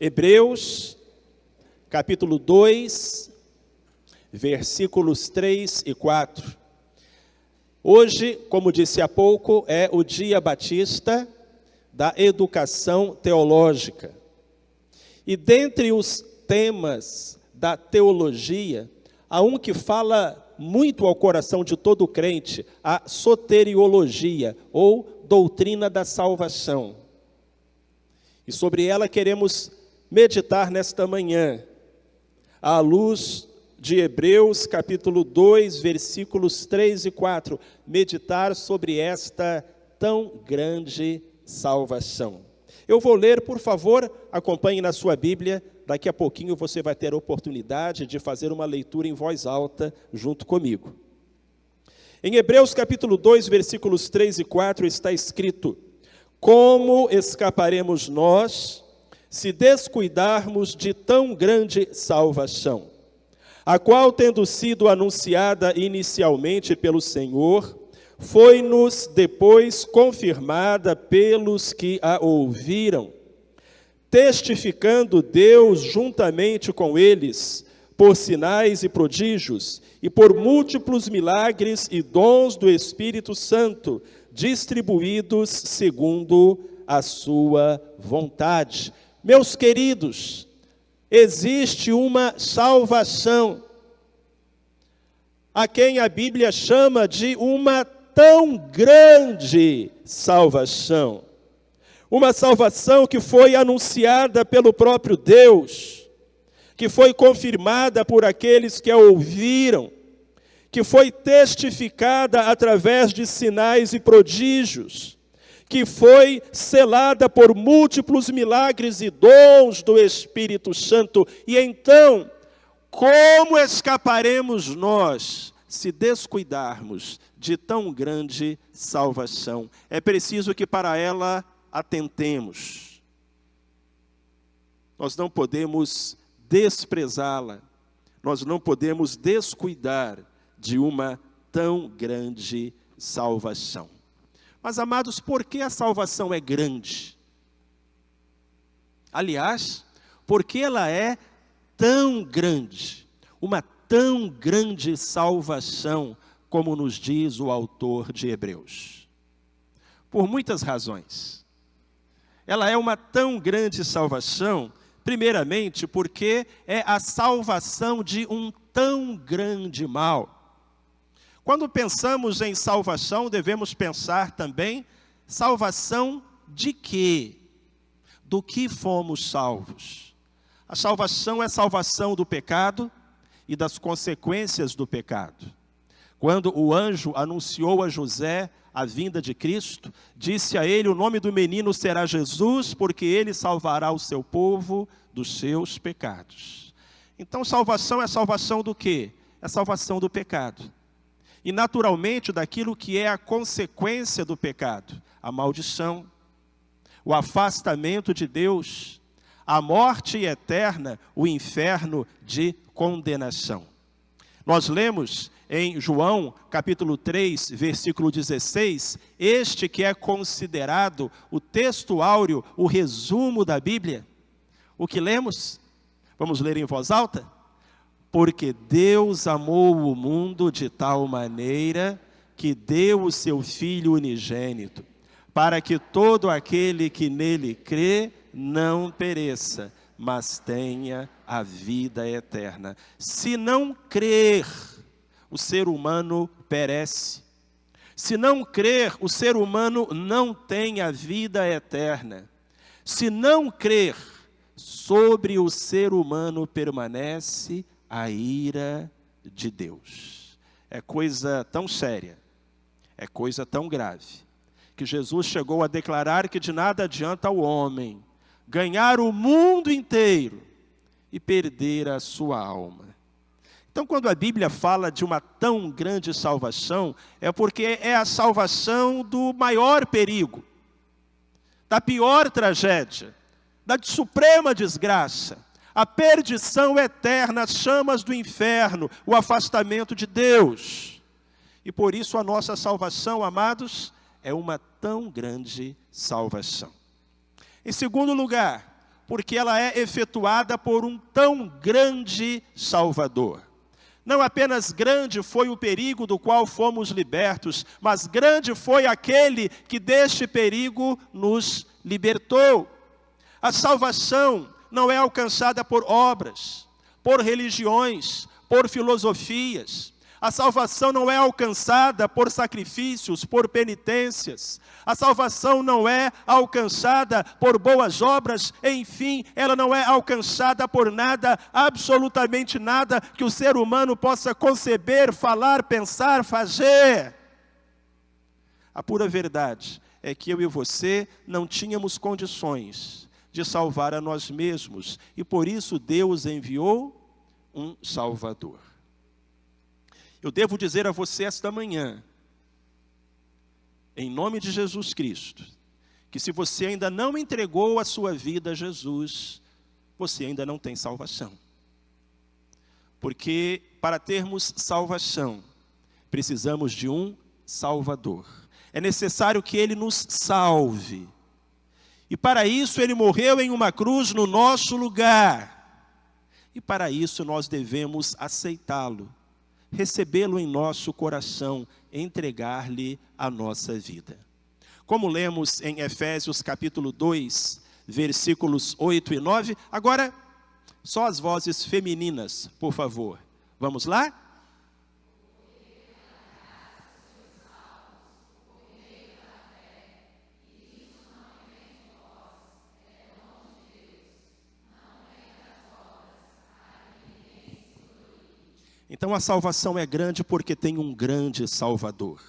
Hebreus, capítulo 2, versículos 3 e 4. Hoje, como disse há pouco, é o Dia Batista da Educação Teológica. E dentre os temas da teologia, há um que fala muito ao coração de todo crente, a soteriologia, ou doutrina da salvação. E sobre ela queremos meditar nesta manhã, à luz de Hebreus, capítulo 2, versículos 3 e 4, meditar sobre esta tão grande salvação. Eu vou ler, por favor, acompanhe na sua Bíblia, daqui a pouquinho você vai ter a oportunidade de fazer uma leitura em voz alta junto comigo. Em Hebreus, capítulo 2, versículos 3 e 4, está escrito: como escaparemos nós, se descuidarmos de tão grande salvação, a qual, tendo sido anunciada inicialmente pelo Senhor, foi-nos depois confirmada pelos que a ouviram, testificando Deus juntamente com eles, por sinais e prodígios, e por múltiplos milagres e dons do Espírito Santo, distribuídos segundo a sua vontade. Meus queridos, existe uma salvação, a quem a Bíblia chama de uma tão grande salvação. Uma salvação que foi anunciada pelo próprio Deus, que foi confirmada por aqueles que a ouviram, que foi testificada através de sinais e prodígios, que foi selada por múltiplos milagres e dons do Espírito Santo. E então, como escaparemos nós se descuidarmos de tão grande salvação? É preciso que para ela atentemos. Nós não podemos desprezá-la, nós não podemos descuidar de uma tão grande salvação. Mas, amados, por que a salvação é grande? Aliás, por que ela é tão grande? Uma tão grande salvação, como nos diz o autor de Hebreus. Por muitas razões. Ela é uma tão grande salvação, primeiramente, porque é a salvação de um tão grande mal. Quando pensamos em salvação, devemos pensar também, salvação de quê? Do que fomos salvos? A salvação é salvação do pecado e das consequências do pecado. Quando o anjo anunciou a José a vinda de Cristo, disse a ele: o nome do menino será Jesus, porque ele salvará o seu povo dos seus pecados. Então, salvação é salvação do quê? É salvação do pecado. E, naturalmente, daquilo que é a consequência do pecado: a maldição, o afastamento de Deus, a morte eterna, o inferno de condenação. Nós lemos em João, capítulo 3, versículo 16, este que é considerado o texto áureo, o resumo da Bíblia. O que lemos? Vamos ler em voz alta? Porque Deus amou o mundo de tal maneira que deu o seu Filho unigênito, para que todo aquele que nele crê não pereça, mas tenha a vida eterna. Se não crer, o ser humano perece. Se não crer, o ser humano não tem a vida eterna. Se não crer, sobre o ser humano permanece a ira de Deus. É coisa tão séria, é coisa tão grave, que Jesus chegou a declarar que de nada adianta ao homem ganhar o mundo inteiro e perder a sua alma. Então, quando a Bíblia fala de uma tão grande salvação, é porque é a salvação do maior perigo, da pior tragédia, da suprema desgraça, a perdição eterna, as chamas do inferno, o afastamento de Deus. E por isso a nossa salvação, amados, é uma tão grande salvação. Em segundo lugar, porque ela é efetuada por um tão grande Salvador. Não apenas grande foi o perigo do qual fomos libertos, mas grande foi aquele que deste perigo nos libertou. A salvação não é alcançada por obras, por religiões, por filosofias. A salvação não é alcançada por sacrifícios, por penitências. A salvação não é alcançada por boas obras. Enfim, ela não é alcançada por nada, absolutamente nada, que o ser humano possa conceber, falar, pensar, fazer. A pura verdade é que eu e você não tínhamos condições de salvar a nós mesmos. E por isso Deus enviou um Salvador. Eu devo dizer a você esta manhã, em nome de Jesus Cristo, que se você ainda não entregou a sua vida a Jesus, você ainda não tem salvação. Porque para termos salvação, precisamos de um Salvador. É necessário que Ele nos salve. E para isso Ele morreu em uma cruz no nosso lugar. E para isso nós devemos aceitá-lo, recebê-lo em nosso coração, entregar-lhe a nossa vida. Como lemos em Efésios capítulo 2, versículos 8 e 9, agora só as vozes femininas, por favor. Vamos lá? Então a salvação é grande porque tem um grande Salvador.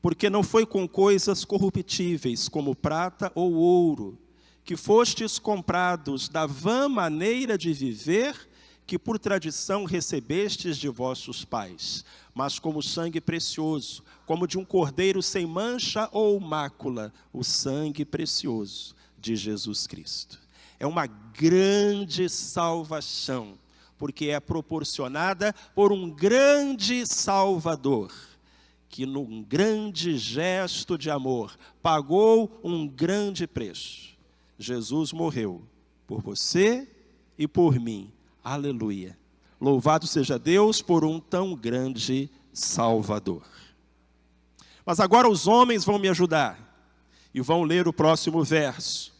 Porque não foi com coisas corruptíveis, como prata ou ouro, que fostes comprados da vã maneira de viver, que por tradição recebestes de vossos pais, mas como sangue precioso, como de um cordeiro sem mancha ou mácula, o sangue precioso de Jesus Cristo. É uma grande salvação, porque é proporcionada por um grande Salvador, que num grande gesto de amor, pagou um grande preço. Jesus morreu por você e por mim. Aleluia. Louvado seja Deus por um tão grande Salvador. Mas agora os homens vão me ajudar e vão ler o próximo verso,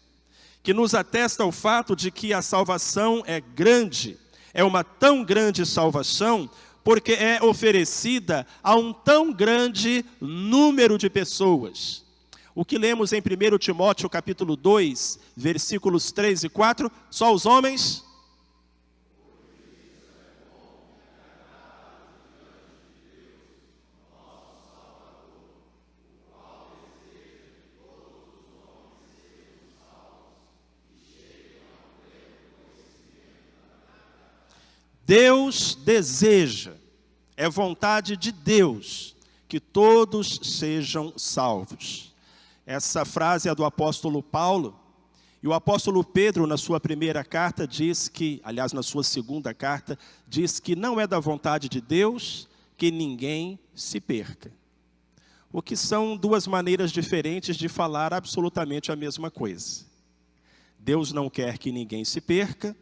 que nos atesta o fato de que a salvação é grande. É uma tão grande salvação, porque é oferecida a um tão grande número de pessoas. O que lemos em 1 Timóteo capítulo 2, versículos 3 e 4, só os homens? Deus deseja, é vontade de Deus, que todos sejam salvos. Essa frase é do apóstolo Paulo, e o apóstolo Pedro, na sua primeira carta, diz que, aliás, na sua segunda carta, diz que não é da vontade de Deus que ninguém se perca. O que são duas maneiras diferentes de falar absolutamente a mesma coisa. Deus não quer que ninguém se perca,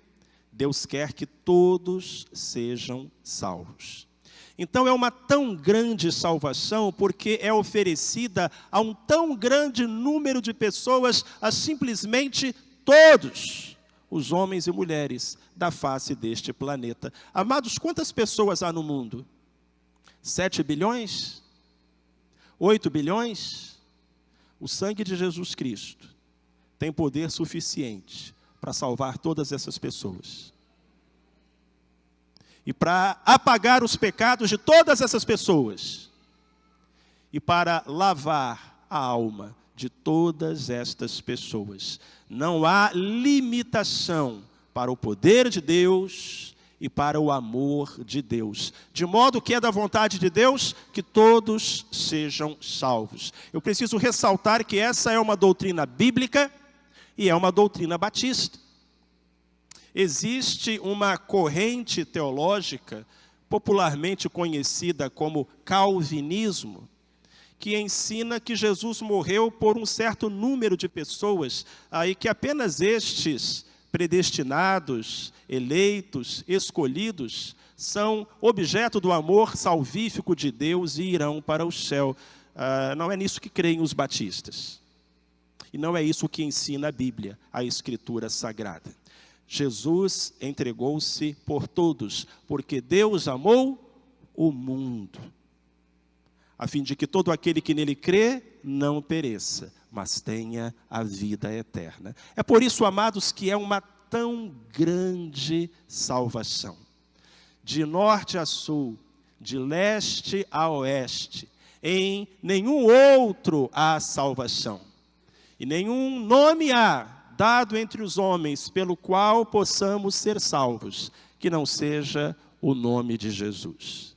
Deus quer que todos sejam salvos. Então é uma tão grande salvação, porque é oferecida a um tão grande número de pessoas, a simplesmente todos os homens e mulheres da face deste planeta. Amados, quantas pessoas há no mundo? 7 bilhões? 8 bilhões? O sangue de Jesus Cristo tem poder suficiente para salvar todas essas pessoas. E para apagar os pecados de todas essas pessoas. E para lavar a alma de todas estas pessoas. Não há limitação para o poder de Deus e para o amor de Deus. De modo que é da vontade de Deus que todos sejam salvos. Eu preciso ressaltar que essa é uma doutrina bíblica e é uma doutrina batista. Existe uma corrente teológica, popularmente conhecida como calvinismo, que ensina que Jesus morreu por um certo número de pessoas, aí que apenas estes predestinados, eleitos, escolhidos, são objeto do amor salvífico de Deus e irão para o céu. Não é nisso que creem os batistas. E não é isso que ensina a Bíblia, a Escritura Sagrada. Jesus entregou-se por todos, porque Deus amou o mundo, a fim de que todo aquele que nele crê não pereça, mas tenha a vida eterna. É por isso, amados, que é uma tão grande salvação. De norte a sul, de leste a oeste, em nenhum outro há salvação. E nenhum nome há dado entre os homens pelo qual possamos ser salvos, que não seja o nome de Jesus.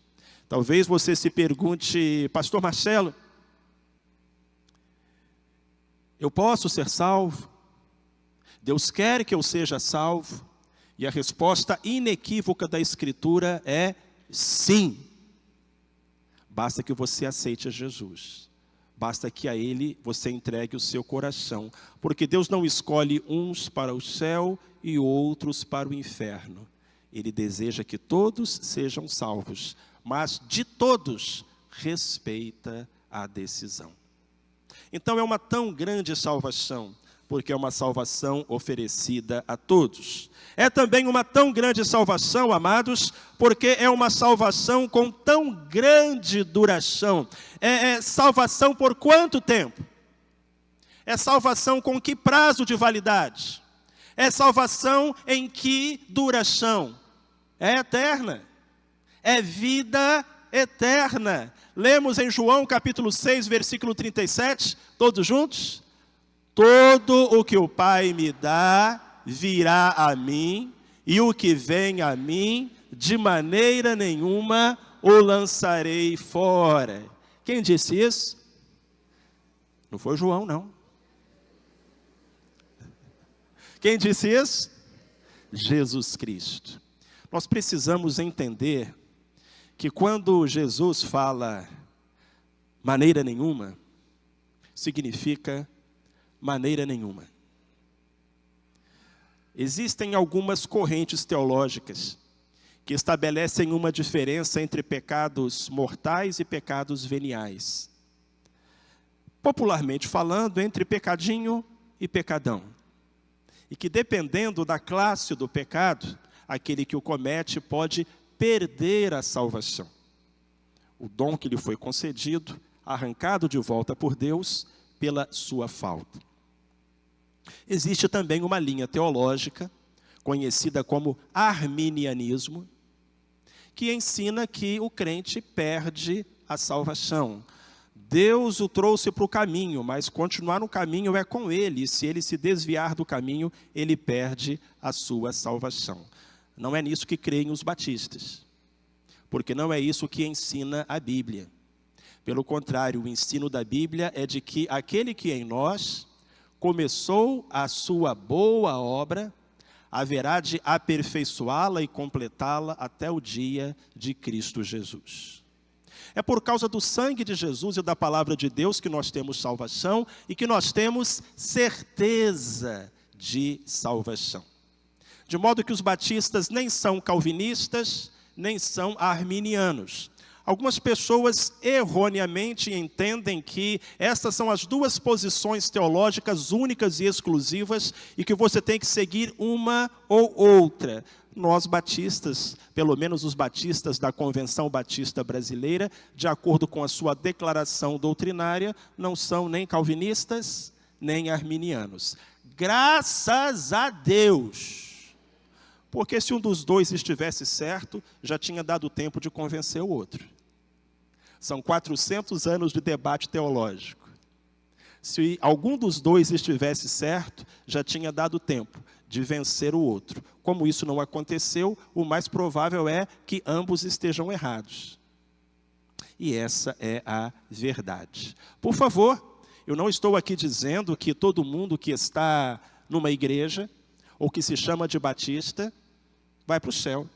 Talvez você se pergunte: pastor Marcelo, eu posso ser salvo? Deus quer que eu seja salvo? E a resposta inequívoca da Escritura é sim. Basta que você aceite a Jesus. Basta que a Ele você entregue o seu coração. Porque Deus não escolhe uns para o céu e outros para o inferno. Ele deseja que todos sejam salvos, mas de todos respeita a decisão. Então é uma tão grande salvação, porque é uma salvação oferecida a todos. É também uma tão grande salvação, amados, porque é uma salvação com tão grande duração. É salvação por quanto tempo? É salvação com que prazo de validade? É salvação em que duração? É eterna. É vida eterna. Lemos em João capítulo 6, versículo 37, todos juntos? Todo o que o Pai me dá virá a mim, e o que vem a mim, de maneira nenhuma o lançarei fora. Quem disse isso? Não foi João, não. Quem disse isso? Jesus Cristo. Nós precisamos entender que quando Jesus fala maneira nenhuma, significa maneira nenhuma. Existem algumas correntes teológicas que estabelecem uma diferença entre pecados mortais e pecados veniais. Popularmente falando, entre pecadinho e pecadão. E que dependendo da classe do pecado, aquele que o comete pode perder a salvação. O dom que lhe foi concedido, arrancado de volta por Deus pela sua falta. Existe também uma linha teológica, conhecida como arminianismo, que ensina que o crente perde a salvação. Deus o trouxe para o caminho, mas continuar no caminho é com ele, e se ele se desviar do caminho, ele perde a sua salvação. Não é nisso que creem os batistas, porque não é isso que ensina a Bíblia. Pelo contrário, o ensino da Bíblia é de que aquele que em nós começou a sua boa obra, haverá de aperfeiçoá-la e completá-la até o dia de Cristo Jesus. É por causa do sangue de Jesus e da palavra de Deus que nós temos salvação e que nós temos certeza de salvação. De modo que os batistas nem são calvinistas, nem são arminianos. Algumas pessoas erroneamente entendem que essas são as duas posições teológicas únicas e exclusivas e que você tem que seguir uma ou outra. Nós batistas, pelo menos os batistas da Convenção Batista Brasileira, de acordo com a sua declaração doutrinária, não são nem calvinistas, nem arminianos. Graças a Deus! Porque se um dos dois estivesse certo, já tinha dado tempo de convencer o outro. São 400 anos de debate teológico. Se algum dos dois estivesse certo, já tinha dado tempo de vencer o outro. Como isso não aconteceu, o mais provável é que ambos estejam errados. E essa é a verdade. Por favor, eu não estou aqui dizendo que todo mundo que está numa igreja, ou que se chama de batista, vai para o céu.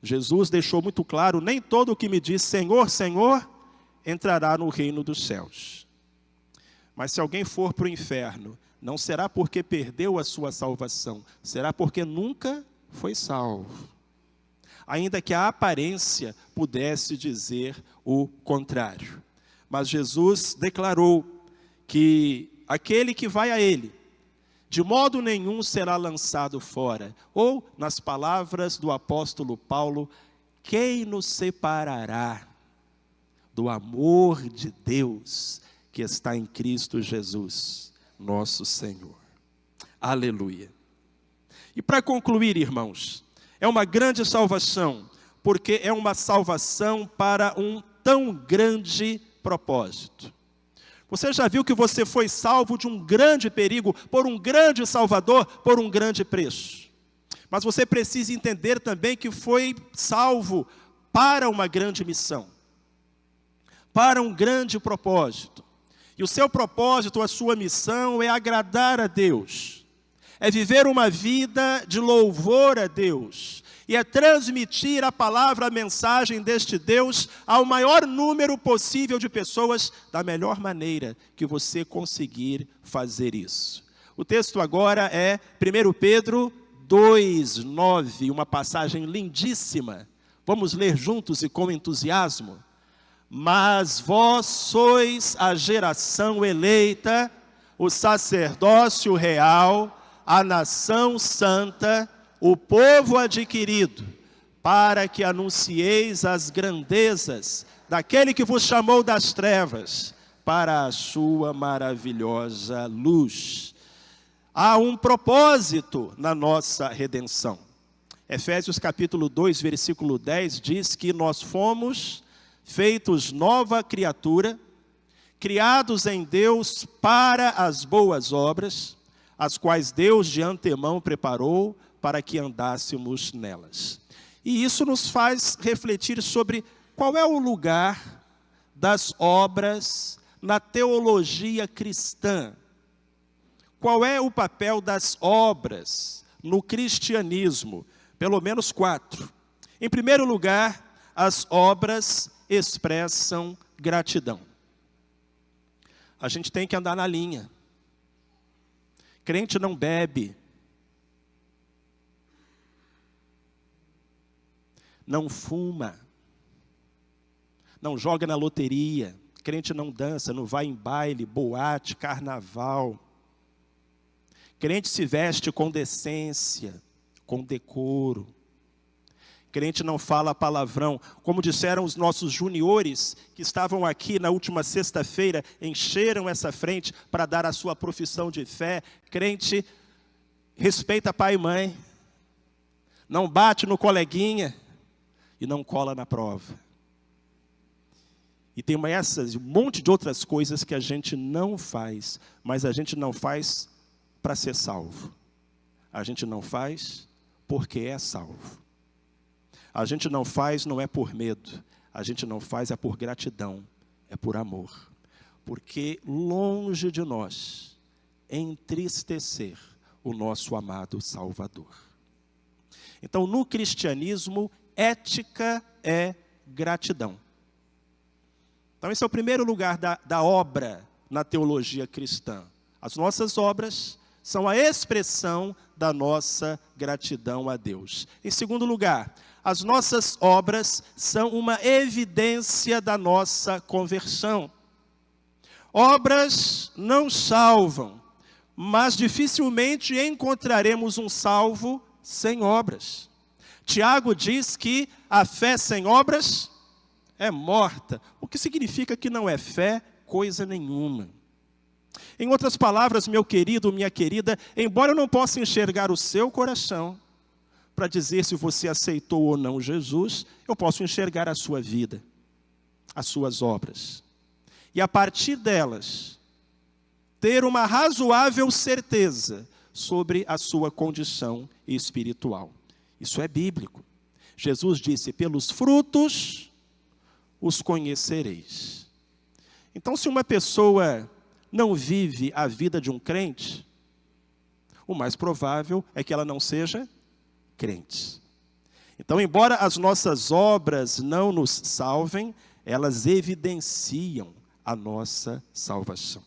Jesus deixou muito claro, nem todo o que me diz Senhor, Senhor, entrará no reino dos céus. Mas se alguém for para o inferno, não será porque perdeu a sua salvação, será porque nunca foi salvo. Ainda que a aparência pudesse dizer o contrário. Mas Jesus declarou que aquele que vai a ele, de modo nenhum será lançado fora. Ou, nas palavras do apóstolo Paulo, quem nos separará do amor de Deus que está em Cristo Jesus, nosso Senhor. Aleluia. E para concluir, irmãos, é uma grande salvação, porque é uma salvação para um tão grande propósito. Você já viu que você foi salvo de um grande perigo, por um grande Salvador, por um grande preço. Mas você precisa entender também que foi salvo para uma grande missão, para um grande propósito. E o seu propósito, a sua missão é agradar a Deus, é viver uma vida de louvor a Deus, e é transmitir a palavra, a mensagem deste Deus ao maior número possível de pessoas, da melhor maneira que você conseguir fazer isso. O texto agora é 1 Pedro 2:9, uma passagem lindíssima. Vamos ler juntos e com entusiasmo. Mas vós sois a geração eleita, o sacerdócio real, a nação santa, o povo adquirido, para que anuncieis as grandezas daquele que vos chamou das trevas para a sua maravilhosa luz. Há um propósito na nossa redenção. Efésios capítulo 2, versículo 10 diz que nós fomos feitos nova criatura, criados em Deus para as boas obras, as quais Deus de antemão preparou para que andássemos nelas. E isso nos faz refletir sobre qual é o lugar das obras na teologia cristã. Qual é o papel das obras no cristianismo? Pelo menos 4. Em primeiro lugar, as obras expressam gratidão. A gente tem que andar na linha. Crente não bebe, não fuma, não joga na loteria, crente não dança, não vai em baile, boate, carnaval. Crente se veste com decência, com decoro. Crente não fala palavrão. Como disseram os nossos juniores que estavam aqui na última sexta-feira, encheram essa frente para dar a sua profissão de fé. Crente respeita pai e mãe, não bate no coleguinha e não cola na prova. E tem essas, um monte de outras coisas que a gente não faz, mas a gente não faz para ser salvo. A gente não faz porque é salvo. A gente não faz não é por medo, a gente não faz é por gratidão, é por amor. Porque longe de nós entristecer o nosso amado Salvador. Então, no cristianismo, ética é gratidão. Então, esse é o primeiro lugar da obra na teologia cristã. As nossas obras são a expressão da nossa gratidão a Deus. Em segundo lugar, as nossas obras são uma evidência da nossa conversão. Obras não salvam, mas dificilmente encontraremos um salvo sem obras. Tiago diz que a fé sem obras é morta, o que significa que não é fé coisa nenhuma. Em outras palavras, meu querido, minha querida, embora eu não possa enxergar o seu coração para dizer se você aceitou ou não Jesus, eu posso enxergar a sua vida, as suas obras. E a partir delas, ter uma razoável certeza sobre a sua condição espiritual. Isso é bíblico. Jesus disse, pelos frutos os conhecereis. Então, se uma pessoa não vive a vida de um crente, o mais provável é que ela não seja crente. Então, embora as nossas obras não nos salvem, elas evidenciam a nossa salvação.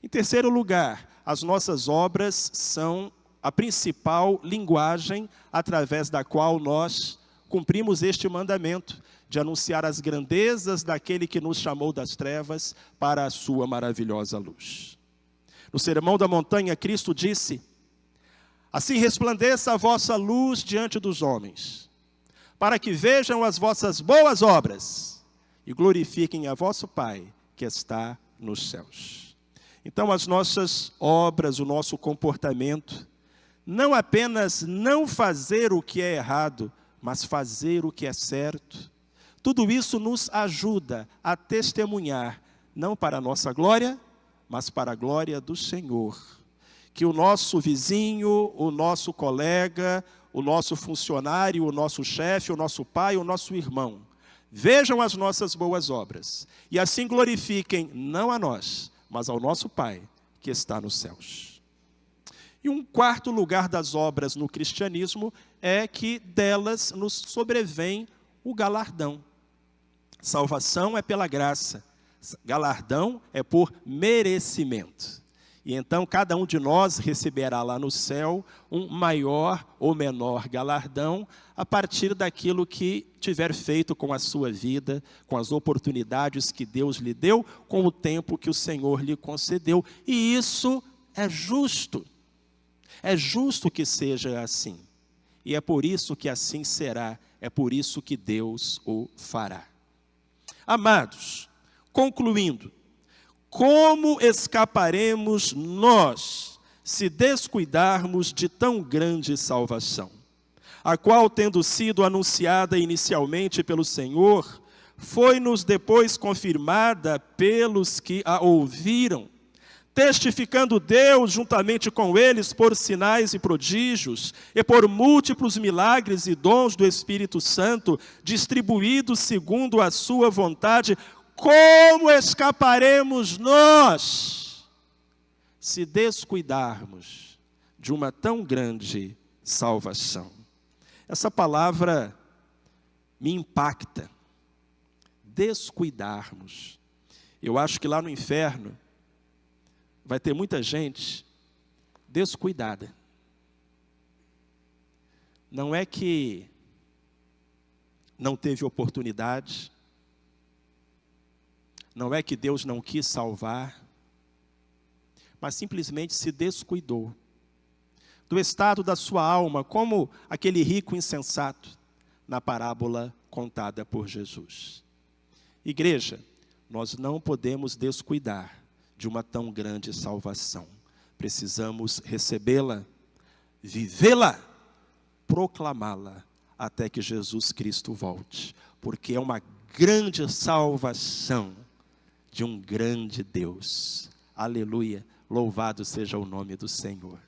Em terceiro lugar, as nossas obras são a principal linguagem através da qual nós cumprimos este mandamento de anunciar as grandezas daquele que nos chamou das trevas para a sua maravilhosa luz. No Sermão da Montanha, Cristo disse: assim resplandeça a vossa luz diante dos homens, para que vejam as vossas boas obras e glorifiquem a vosso Pai que está nos céus. Então, as nossas obras, o nosso comportamento, não apenas não fazer o que é errado, mas fazer o que é certo, tudo isso nos ajuda a testemunhar, não para a nossa glória, mas para a glória do Senhor. Que o nosso vizinho, o nosso colega, o nosso funcionário, o nosso chefe, o nosso pai, o nosso irmão, vejam as nossas boas obras e assim glorifiquem não a nós, mas ao nosso Pai que está nos céus. E um quarto lugar das obras no cristianismo é que delas nos sobrevém o galardão. Salvação é pela graça, galardão é por merecimento. E então cada um de nós receberá lá no céu um maior ou menor galardão a partir daquilo que tiver feito com a sua vida, com as oportunidades que Deus lhe deu, com o tempo que o Senhor lhe concedeu. E isso é justo. É justo que seja assim. E é por isso que assim será. É por isso que Deus o fará. Amados, concluindo, como escaparemos nós se descuidarmos de tão grande salvação, a qual, tendo sido anunciada inicialmente pelo Senhor, foi-nos depois confirmada pelos que a ouviram, testificando Deus juntamente com eles por sinais e prodígios, e por múltiplos milagres e dons do Espírito Santo, distribuídos segundo a sua vontade. Como escaparemos nós se descuidarmos de uma tão grande salvação? Essa palavra me impacta. Descuidarmos. Eu acho que lá no inferno vai ter muita gente descuidada. Não é que não teve oportunidade, não é que Deus não quis salvar, mas simplesmente se descuidou do estado da sua alma, como aquele rico insensato na parábola contada por Jesus. Igreja, nós não podemos descuidar de uma tão grande salvação. Precisamos recebê-la, vivê-la, proclamá-la, até que Jesus Cristo volte, porque é uma grande salvação de um grande Deus. Aleluia, louvado seja o nome do Senhor.